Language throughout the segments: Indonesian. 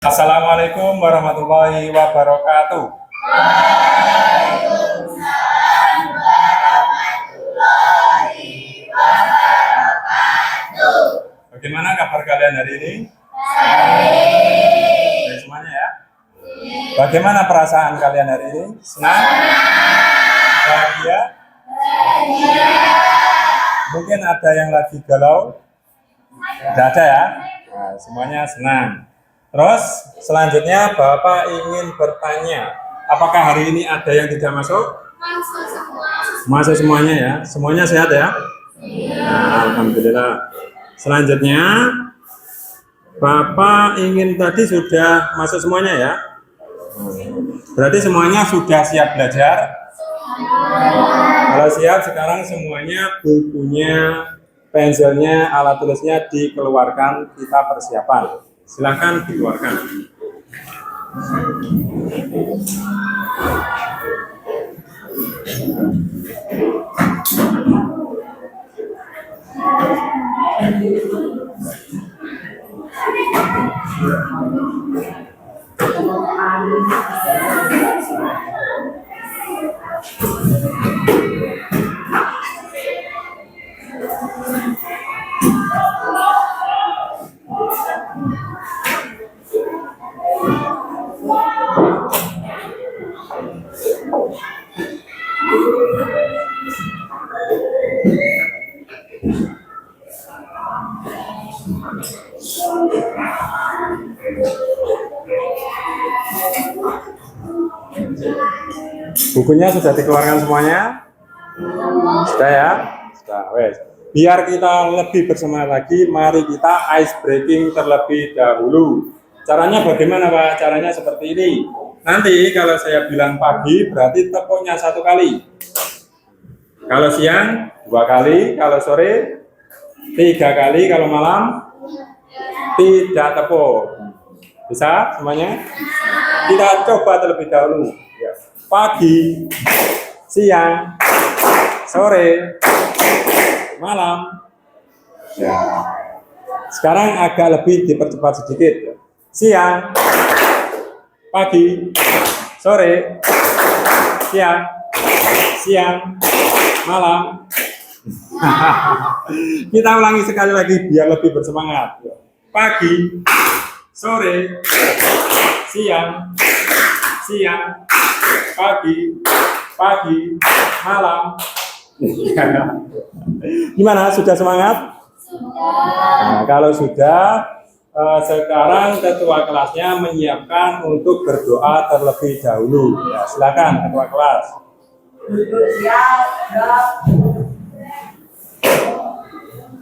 Assalamualaikum warahmatullahi wabarakatuh. Bagaimana kabar kalian hari ini? Baik semuanya ya. Bagaimana perasaan kalian hari ini? Senang? Bahagia? Mungkin ada yang lagi galau? Tidak ada ya? Nah, semuanya senang. Terus selanjutnya Bapak ingin bertanya, apakah hari ini ada yang tidak masuk? Masuk semuanya ya? Semuanya sehat ya? Nah, alhamdulillah. Selanjutnya Bapak ingin tadi sudah masuk semuanya ya? Berarti semuanya sudah siap belajar? Kalau siap, sekarang semuanya bukunya, pensilnya, alat tulisnya dikeluarkan, kita persiapan. Silakan dikeluarkan. Bukunya sudah dikeluarkan semuanya? Sudah ya? Sudah, wes. Biar kita lebih bersemangat lagi, mari kita ice breaking terlebih dahulu. Caranya bagaimana Pak? Caranya seperti ini. Nanti kalau saya bilang pagi, berarti tepuknya 1 kali. Kalau siang, 2 kali. Kalau sore, 3 kali. Kalau malam, tidak tepuk. Bisa semuanya? Kita coba terlebih dahulu. Pagi, siang, sore, malam. Ya. Sekarang agak lebih dipercepat sedikit. Siang, pagi, sore, siang, malam. Kita ulangi sekali lagi biar lebih bersemangat. Pagi, sore, siang, pagi, malam. Gimana? Sudah semangat? Nah, kalau sudah, sekarang ketua kelasnya menyiapkan untuk berdoa terlebih dahulu. Ya, silakan ketua kelas.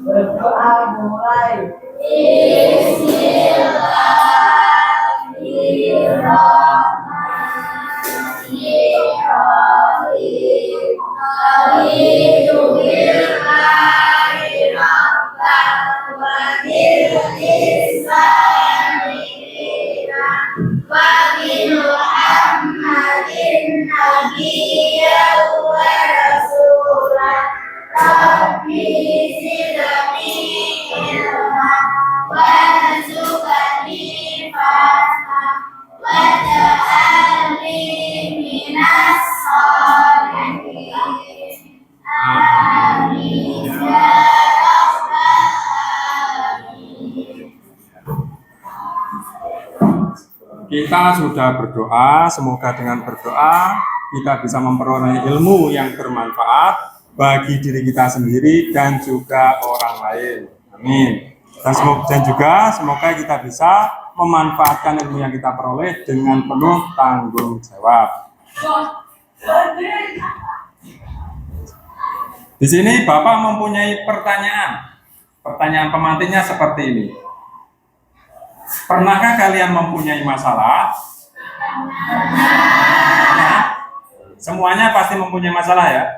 Berdoa mulai. Kita sudah berdoa, semoga dengan berdoa kita bisa memperoleh ilmu yang bermanfaat bagi diri kita sendiri dan juga orang lain. Amin. Dan juga semoga kita bisa memanfaatkan ilmu yang kita peroleh dengan penuh tanggung jawab. Di sini Bapak mempunyai pertanyaan. Pertanyaan pemantiknya seperti ini. Pernahkah kalian mempunyai masalah? Nah, semuanya pasti mempunyai masalah ya.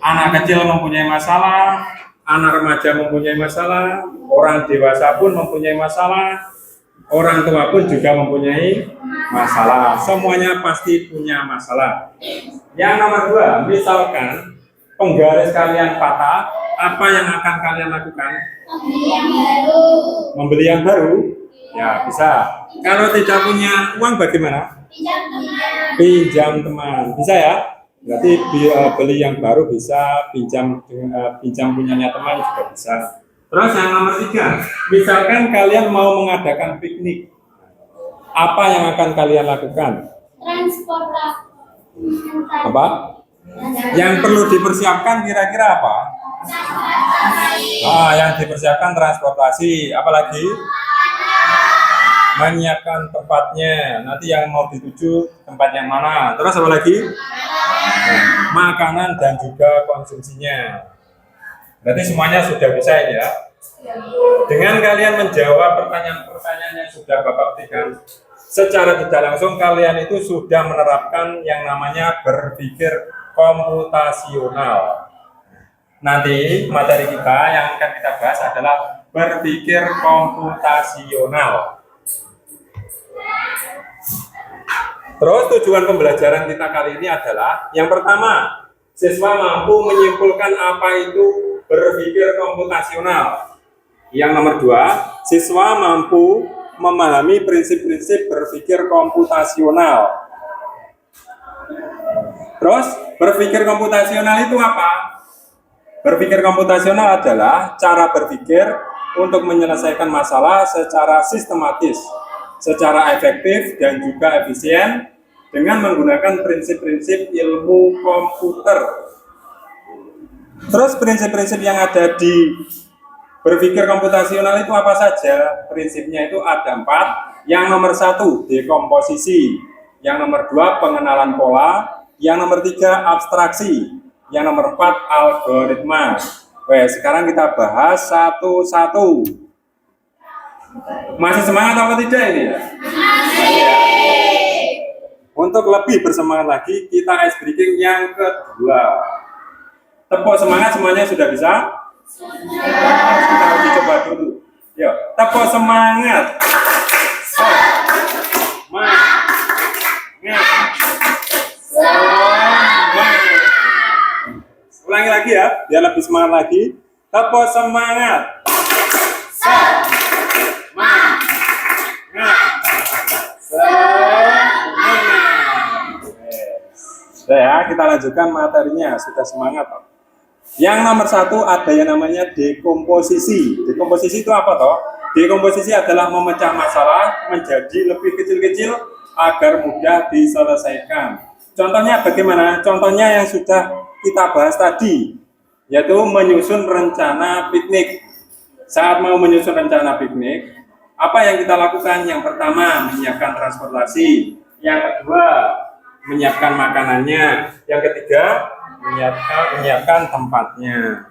Anak kecil mempunyai masalah, anak remaja mempunyai masalah, orang dewasa pun mempunyai masalah, orang tua pun juga mempunyai masalah. Semuanya pasti punya masalah. Yang nomor 2, misalkan penggaris kalian patah, apa yang akan kalian lakukan? Membeli yang baru. Membeli yang baru. Ya, bisa. Kalau tidak punya uang bagaimana? Pinjam teman. Bisa ya? Berarti beli yang baru bisa, pinjam punyanya teman juga bisa. Terus yang nomor 3, misalkan kalian mau mengadakan piknik, apa yang akan kalian lakukan? Transportasi. Apa? Yang perlu dipersiapkan kira-kira apa? Yang dipersiapkan transportasi, apalagi menyiapkan tempatnya. Nanti yang mau dituju tempat yang mana? Terus apa lagi? Makanan dan juga konsumsinya. Berarti semuanya sudah bisa ini ya. Dengan kalian menjawab pertanyaan-pertanyaan yang sudah Bapak berikan, secara tidak langsung kalian itu sudah menerapkan yang namanya berpikir komputasional. Nanti materi kita yang akan kita bahas adalah berpikir komputasional. Terus tujuan pembelajaran kita kali ini adalah yang pertama, siswa mampu menyimpulkan apa itu berpikir komputasional. Yang nomor 2, siswa mampu memahami prinsip-prinsip berpikir komputasional. Terus berpikir komputasional itu apa? Berpikir komputasional adalah cara berpikir untuk menyelesaikan masalah secara sistematis, secara efektif dan juga efisien dengan menggunakan prinsip-prinsip ilmu komputer. Terus prinsip-prinsip yang ada di berpikir komputasional itu apa saja? Prinsipnya itu ada 4. Yang nomor 1, dekomposisi. Yang nomor 2, pengenalan pola. Yang nomor 3, abstraksi. Yang nomor 4, algoritma. Sekarang kita bahas satu-satu. Masih semangat apa tidak ini ya? Untuk lebih bersemangat lagi, kita ice breaking yang kedua. Tepuk semangat semuanya sudah bisa? Kita uji coba dulu. Yuk, tepuk semangat. Ulangi lagi ya, biar lebih semangat lagi. Tepuk semangat. Sudah ya, kita lanjutkan materinya. Sudah semangat toh. Yang nomor 1 ada yang namanya dekomposisi. Dekomposisi itu apa toh? Dekomposisi adalah memecah masalah menjadi lebih kecil-kecil agar mudah diselesaikan. Contohnya bagaimana? Contohnya yang sudah kita bahas tadi, yaitu menyusun rencana piknik. Saat mau menyusun rencana piknik, apa yang kita lakukan? Yang pertama, menyiapkan transportasi. Yang kedua, menyiapkan makanannya. Yang ketiga, menyiapkan tempatnya.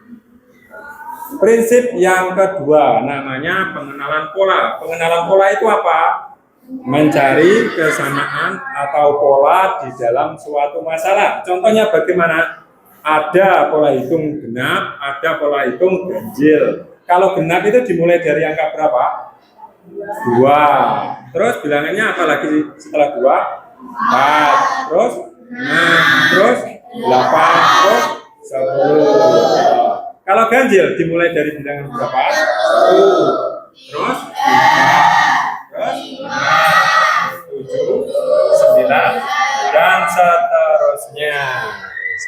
Prinsip yang kedua namanya pengenalan pola. Pengenalan pola itu apa? Mencari kesamaan atau pola di dalam suatu masalah. Contohnya bagaimana? Ada pola hitung genap, ada pola hitung ganjil. Kalau genap itu dimulai dari angka berapa? 2. Terus bilangannya apa lagi setelah 2? 4. Terus 6. Terus 8. Terus 10. Kalau ganjil dimulai dari bilangan berapa? 1. Terus 5. Terus 7, 9, dan seterusnya.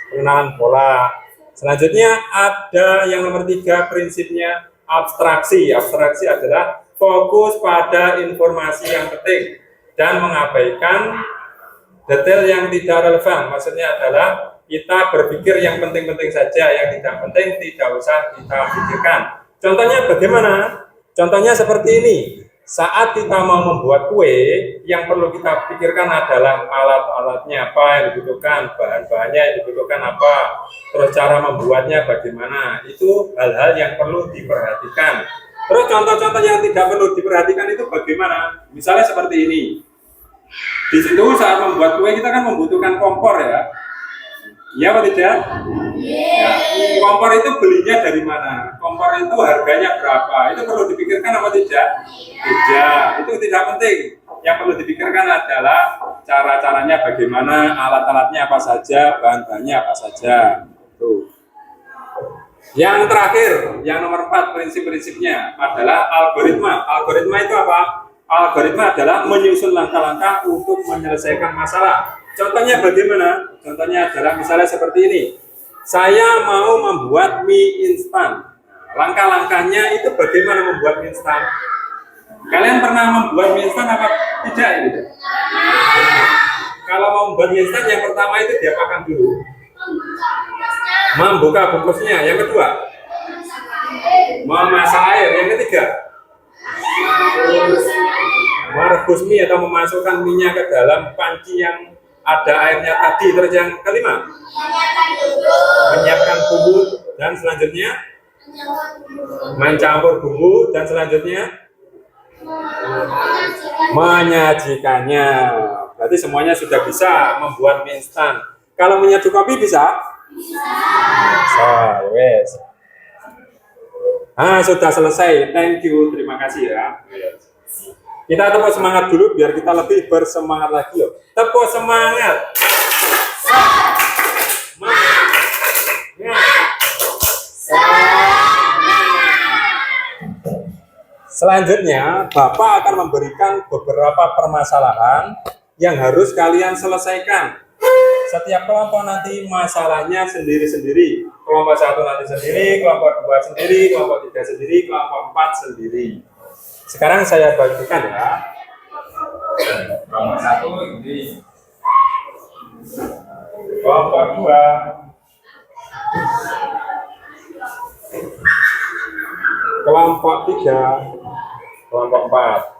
Pengenalan pola. Selanjutnya ada yang nomor 3, prinsipnya abstraksi. Abstraksi adalah fokus pada informasi yang penting dan mengabaikan detail yang tidak relevan. Maksudnya adalah kita berpikir yang penting-penting saja, yang tidak penting tidak usah kita pikirkan. Contohnya bagaimana? Contohnya seperti ini. Saat kita mau membuat kue, yang perlu kita pikirkan adalah alat-alatnya apa yang dibutuhkan, bahan-bahannya yang dibutuhkan apa, terus cara membuatnya bagaimana. Itu hal-hal yang perlu diperhatikan. Terus contoh-contoh yang tidak perlu diperhatikan itu bagaimana? Misalnya seperti ini. Di situ saat membuat kue kita kan membutuhkan kompor ya. Iya atau tidak? Ya. Kompor itu belinya dari mana? Kompor itu harganya berapa? Itu perlu dipikirkan apa tidak? Tidak, itu tidak penting. Yang perlu dipikirkan adalah cara-caranya bagaimana, alat-alatnya apa saja, bahan-bahannya apa saja. Tuh. Yang terakhir, yang nomor 4 prinsip-prinsipnya adalah algoritma. Algoritma itu apa? Algoritma adalah menyusun langkah-langkah untuk menyelesaikan masalah. Contohnya bagaimana? Contohnya adalah misalnya seperti ini. Saya mau membuat mie instan. Langkah-langkahnya itu bagaimana membuat mie instan? Kalian pernah membuat mie instan apa tidak gitu? Kalau mau membuat mie instan yang pertama itu diapakan dulu? Membuka bungkusnya. Yang kedua, memasak air. Yang ketiga, merebus mie atau memasukkan minyak ke dalam panci yang ada airnya tadi. Terus yang kelima, menyiapkan bumbu, dan selanjutnya mencampur bumbu, dan selanjutnya menyajikannya. Berarti semuanya sudah bisa membuat mie instan. Kalau menyeduh kopi bisa? Bisa. Wes. Sudah selesai. Thank you. Terima kasih ya. Kita tepuk semangat dulu biar kita lebih bersemangat lagi yuk. Tepuk semangat. Selanjutnya, Bapak akan memberikan beberapa permasalahan yang harus kalian selesaikan. Setiap kelompok nanti masalahnya sendiri-sendiri. Kelompok 1 nanti sendiri, kelompok 2 sendiri, kelompok 3 sendiri, kelompok 4 sendiri. Sekarang saya bagikan ya. Kelompok 1 ini. Kelompok 2. Kelompok 3. Kelompok 4.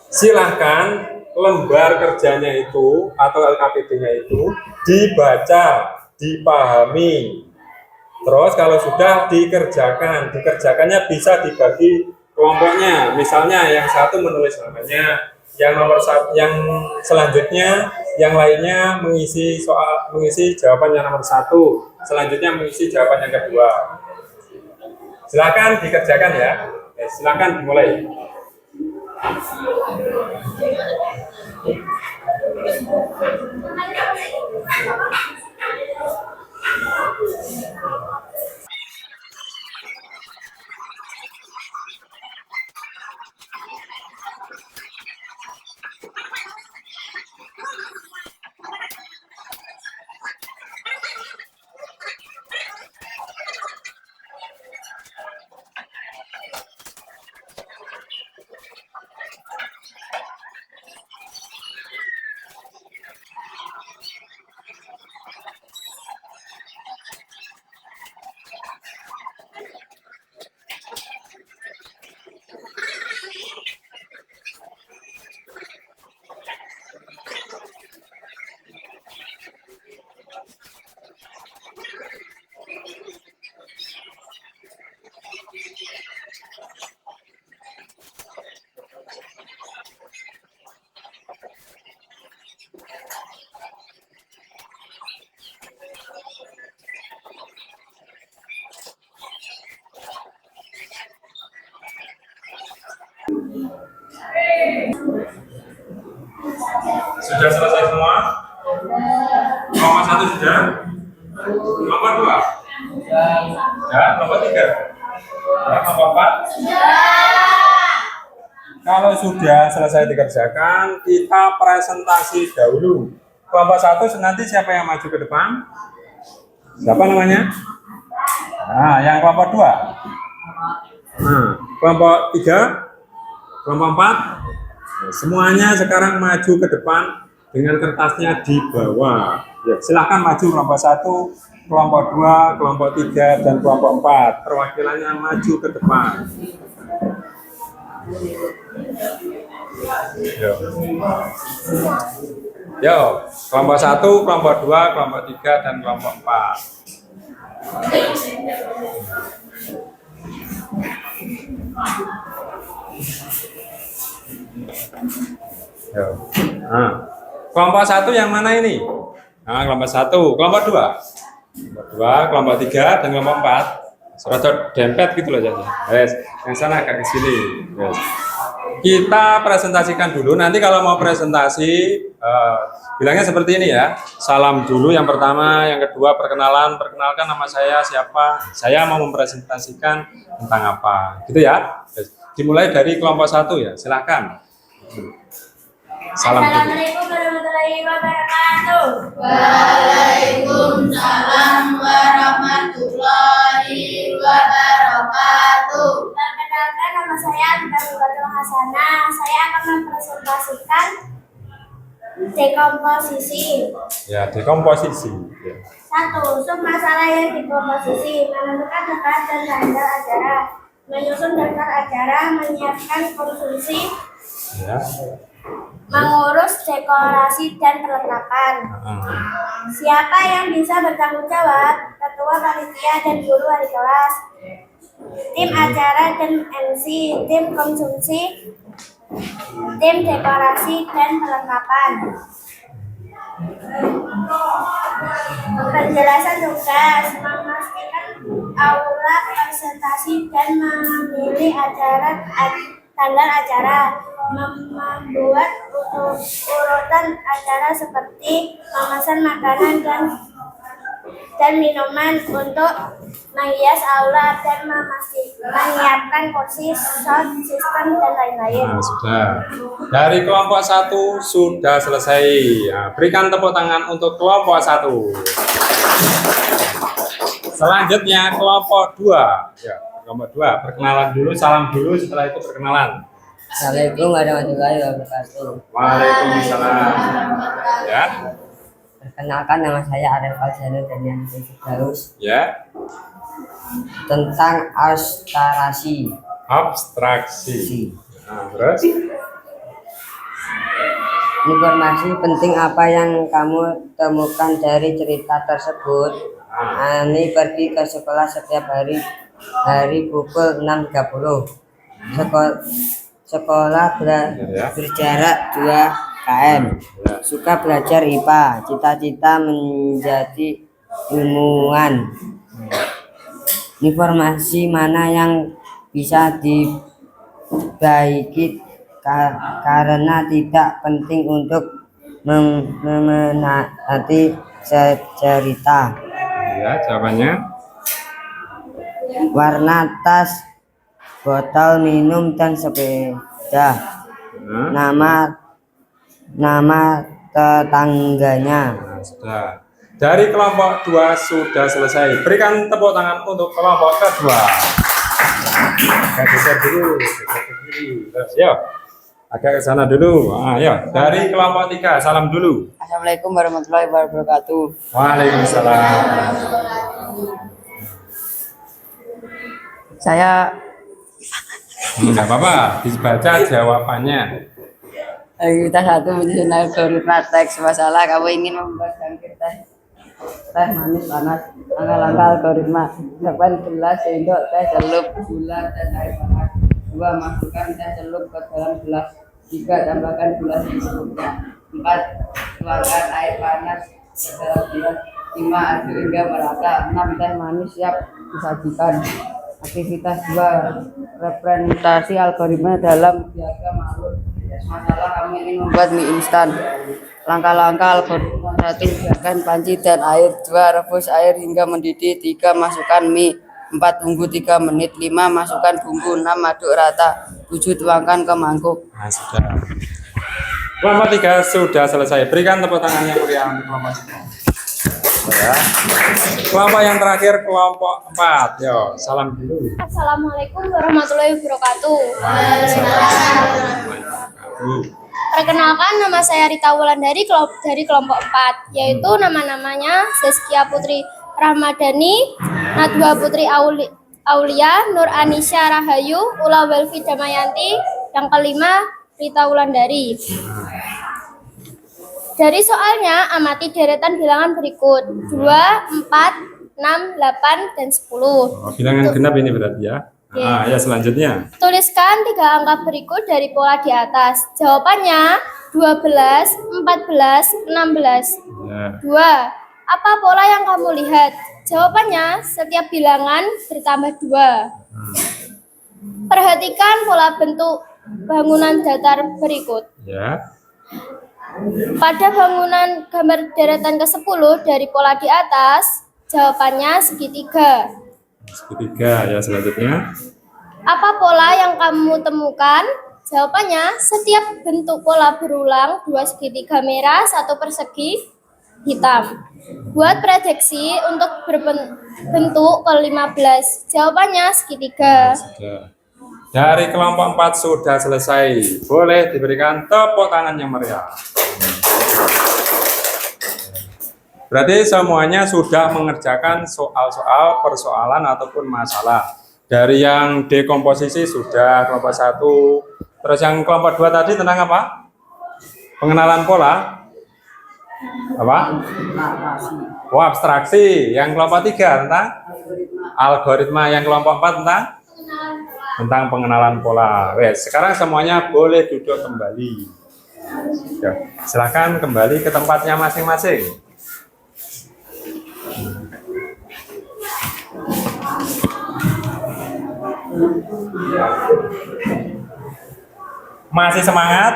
Silahkan lembar kerjanya itu atau LKPD-nya itu dibaca, dipahami. Terus kalau sudah dikerjakan, dikerjakannya bisa dibagi kelompoknya. Misalnya yang satu menulis namanya, yang nomor satu, yang selanjutnya, yang lainnya mengisi soal, mengisi jawaban yang nomor 1, selanjutnya mengisi jawaban yang kedua. Silakan dikerjakan ya. Silakan dimulai. Sudah selesai semua? Kelompok 1 sudah? Kelompok 2? Ya, kelompok 3? Ya, kelompok 4? Kalau sudah selesai dikerjakan, kita presentasi dahulu. Kelompok 1 nanti siapa yang maju ke depan? Siapa namanya? Nah, yang kelompok 2? Nah, kelompok 3? Kelompok 4? Semuanya sekarang maju ke depan dengan kertasnya di bawah. Ya, silahkan maju kelompok 1, kelompok 2, kelompok 3, dan kelompok 4. Perwakilannya maju ke depan. Yo, kelompok 1, kelompok 2, kelompok 3, dan kelompok 4. Yo. Nah, kelompok 1 yang mana ini? Nah, kelompok 1, kelompok 2. Kelompok 2, kelompok 3, dan kelompok 4. Serocot dempet gitu loh jadi. Yes. Yang sana agak ke sini. Yes. Kita presentasikan dulu. Nanti kalau mau presentasi bilangnya seperti ini ya. Salam dulu yang pertama, yang kedua perkenalan. Perkenalkan nama saya siapa. Saya mau mempresentasikan tentang apa. Gitu ya. Yes. dimulai dari kelompok 1 ya, silakan. Salam dulu. Assalamualaikum warahmatullahi wabarakatuh. Waalaikumsalam warahmatullahi wabarakatuh. Perkenalkan, nama saya Abdul Hasanah. Saya akan mempresentasikan dekomposisi. Ya, dekomposisi. Ya. 1. Sub masalah yang dekomposisi: menentukan berat dan tanggal acara, menyusun daftar acara, menyiapkan konsumsi, Ya. mengurus dekorasi dan perlengkapan. Siapa yang bisa bertanggung jawab? Ketua panitia dan guru wali kelas, tim acara dan MC, tim konsumsi, tim dekorasi dan perlengkapan. Penjelasan tugas: memastikan aula presentasi dan memilih tanggal acara, membuat urutan acara seperti memesan makanan dan minuman untuk menghias aula dan menyiapkan kursi, sound system dan lain-lain. Nah, sudah. Dari kelompok 1 sudah selesai. Nah, berikan tepuk tangan untuk kelompok 1. Selanjutnya kelompok 2. Ya, kelompok 2. Perkenalan dulu, salam dulu, setelah itu perkenalan. Assalamualaikum warahmatullahi wabarakatuh. Waalaikumsalam. Ya. Perkenalkan, nama saya Ariel Faljana dan yang Firdaus. Ya. Tentang abstraksi. Abstraksi. Nah, terus? Informasi penting apa yang kamu temukan dari cerita tersebut. Ani pergi ke sekolah setiap hari pukul 6.30. Sekolah berjarak 2 km. Suka belajar IPA. Cita-cita menjadi ilmuwan. Informasi mana yang bisa dibaiki karena tidak penting untuk memenuhi cerita. Ya, jawabannya. Warna tas, botol minum dan sepeda. Nama tetangganya. Nah, sudah. Dari kelompok 2 sudah selesai. Berikan tepuk tangan untuk kelompok kedua. Geser dulu. Terus, yuk. Agak ke sana dulu. Ayo. Dari kelompok 3, salam dulu. Assalamualaikum warahmatullahi wabarakatuh. Waalaikumsalam. Saya Enggak apa-apa, dibaca jawabannya. kita satu menyusun algoritma teks masalah. Kamu ingin membuat jangkir teh manis panas. Langkah-langkah algoritma: siapkan gelas, sendok, teh celup, gula dan air panas. 2. Masukkan teh celup ke dalam gelas. 3. Tambahkan gula secukupnya. 4. Tuangkan air panas ke dalam gelas. 5. Aduk hingga merata. 6. Teh manis siap disajikan. Aktivitas 2. Representasi algoritma dalam diagram makhluk. Masalah: kamu ingin membuat mie instan. Langkah-langkah algoritma: 1. Siapkan panci dan air. 2. Rebus air hingga mendidih. 3. Masukkan mie. 4. Tunggu 3 menit. 5. Masukkan bumbu. 6. Aduk rata. 7. Tuangkan ke mangkuk. Nah, sudah. Kelompok 3 sudah selesai. Berikan tepuk tangan yang meriah untuk kelompok 3. Ya. Kelompok yang terakhir kelompok 4. Yo, salam dulu. Assalamualaikum warahmatullahi wabarakatuh. Perkenalkan, nama saya Rita Wulandari dari kelompok 4, yaitu nama-namanya Zaskia Putri Rahmadani, Najwa Putri Aulia, Nur Anisha Rahayu, Ula Welfi Damayanti, yang kelima Rita Wulandari. Dari soalnya, amati deretan bilangan berikut: 2, 4, 6, 8, dan 10. Bilangan genap ini berarti ya. Ya selanjutnya. Tuliskan 3 angka berikut dari pola di atas. Jawabannya 12, 14, 16. Ya. 2. Apa pola yang kamu lihat? Jawabannya setiap bilangan bertambah 2. Perhatikan pola bentuk bangunan datar berikut. Ya. Pada bangunan gambar deretan ke-10 dari pola di atas, jawabannya segitiga. Segitiga ya selanjutnya. Apa pola yang kamu temukan? Jawabannya, setiap bentuk pola berulang, 2 segitiga merah, 1 persegi hitam. Buat prediksi untuk berbentuk ke-15. Jawabannya segitiga. Sudah. Dari kelompok 4 sudah selesai. Boleh diberikan tepuk tangan yang meriah. Berarti semuanya sudah mengerjakan soal-soal persoalan ataupun masalah. Dari yang dekomposisi sudah kelompok 1. Terus yang kelompok 2 tadi tentang apa? Pengenalan pola. Apa? Oh, abstraksi. Yang kelompok 3 tentang algoritma. Yang kelompok 4 tentang pengenalan pola. Wes, sekarang semuanya boleh duduk kembali. Ya, silakan kembali ke tempatnya masing-masing. Masih semangat?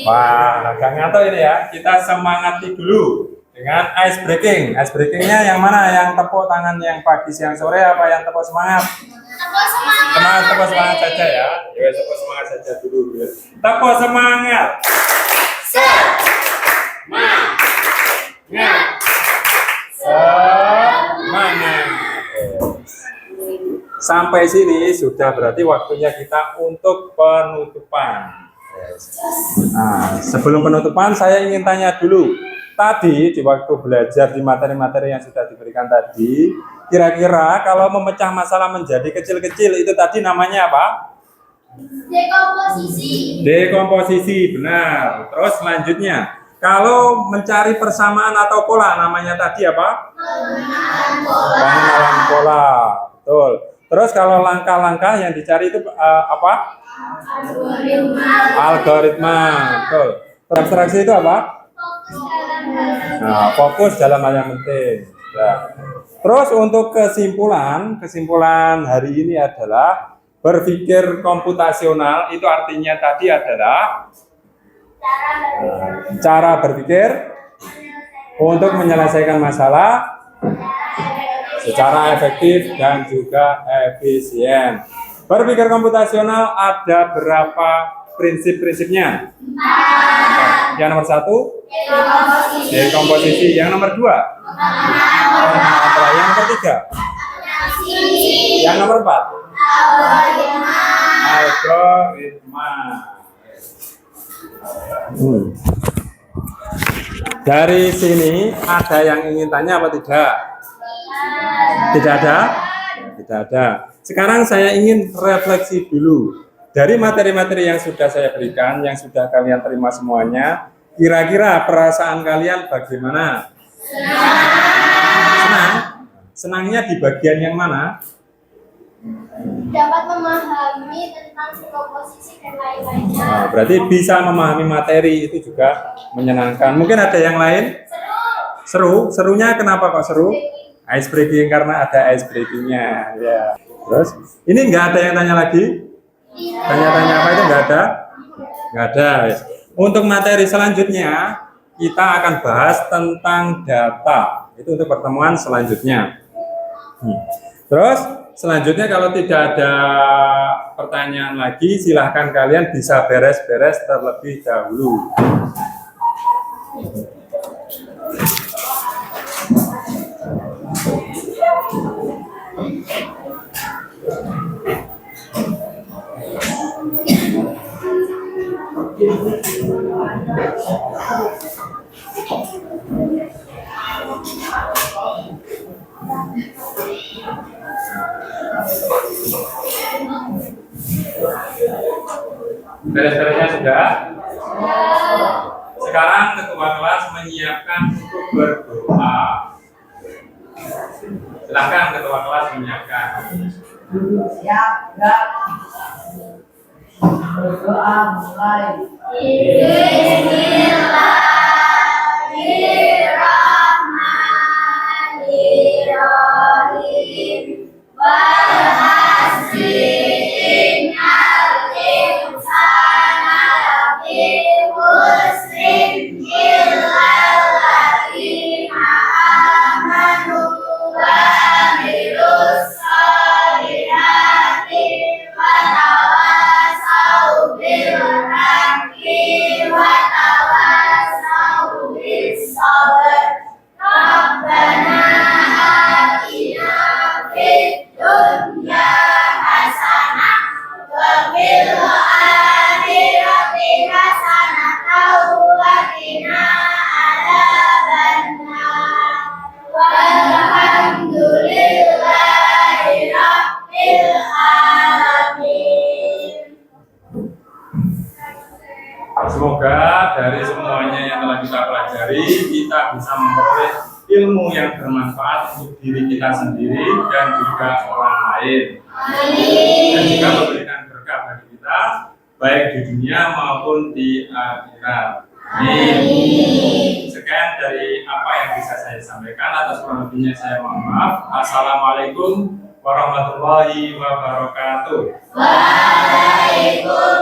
Wah, agak ngantuk ini ya. Kita semangati dulu dengan ice breaking. Ice breakingnya yang mana? Yang tepuk tangan yang pagi, siang, sore, apa yang tepuk semangat? Tepuk semangat saja ya. Ya, tepuk semangat saja dulu. Ya. Tepuk semangat. Semangat. Sampai sini sudah berarti waktunya kita untuk penutupan. Nah, sebelum penutupan saya ingin tanya dulu. Tadi di waktu belajar di materi-materi yang sudah diberikan tadi, kira-kira kalau memecah masalah menjadi kecil-kecil itu tadi namanya apa? Dekomposisi. Dekomposisi, benar. Terus selanjutnya, kalau mencari persamaan atau pola namanya tadi apa? Pengenalan pola. Betul. Terus kalau langkah-langkah yang dicari itu apa? Algoritma. Betul. Abstraksi itu apa? Nah, fokus dalam hal yang penting. Nah. Terus untuk kesimpulan hari ini adalah berpikir komputasional itu artinya tadi adalah cara berpikir untuk menyelesaikan masalah secara efektif dan juga efisien. Berpikir komputasional ada berapa prinsip-prinsipnya? Yang nomor 1, dekomposisi. Yang nomor 2, yang nomor 3, yang nomor 4, algoritma. Dari sini ada yang ingin tanya apa tidak? Tidak ada? Tidak ada. Sekarang saya ingin refleksi dulu. Dari materi-materi yang sudah saya berikan, yang sudah kalian terima semuanya, kira-kira perasaan kalian bagaimana? Senang? Senangnya di bagian yang mana? Dapat memahami tentang komposisi dan lain-lainnya. Nah, berarti bisa memahami materi itu juga menyenangkan. Mungkin ada yang lain? Seru? Serunya kenapa kok seru? Ice breaking, karena ada ice breakingnya. Ya. Terus ini nggak ada yang tanya lagi? Tanya-tanya apa itu nggak ada? Nggak ada. Ya. Untuk materi selanjutnya kita akan bahas tentang data. Itu untuk pertemuan selanjutnya. Terus selanjutnya kalau tidak ada pertanyaan lagi, silahkan kalian bisa beres-beres terlebih dahulu. Beres-beresnya sudah? Sekarang ketua kelas menyiapkan untuk berdoa. Silakan ketua kelas menyiapkan. Siap, gerak. Berdoa mulai. Bismillahirrahmanirrahim. Walhasrin al-insana lafi khusrin illal ladzina amanu wa amilus shalihat bisa memperoleh ilmu yang bermanfaat untuk diri kita sendiri dan juga orang lain. Dan juga memberikan berkah bagi kita, baik di dunia maupun di akhirat. Amin. Sekian dari apa yang bisa saya sampaikan. Atas kurang lebihnya saya mohon maaf. Assalamualaikum warahmatullahi wabarakatuh. Waalaikumsalam.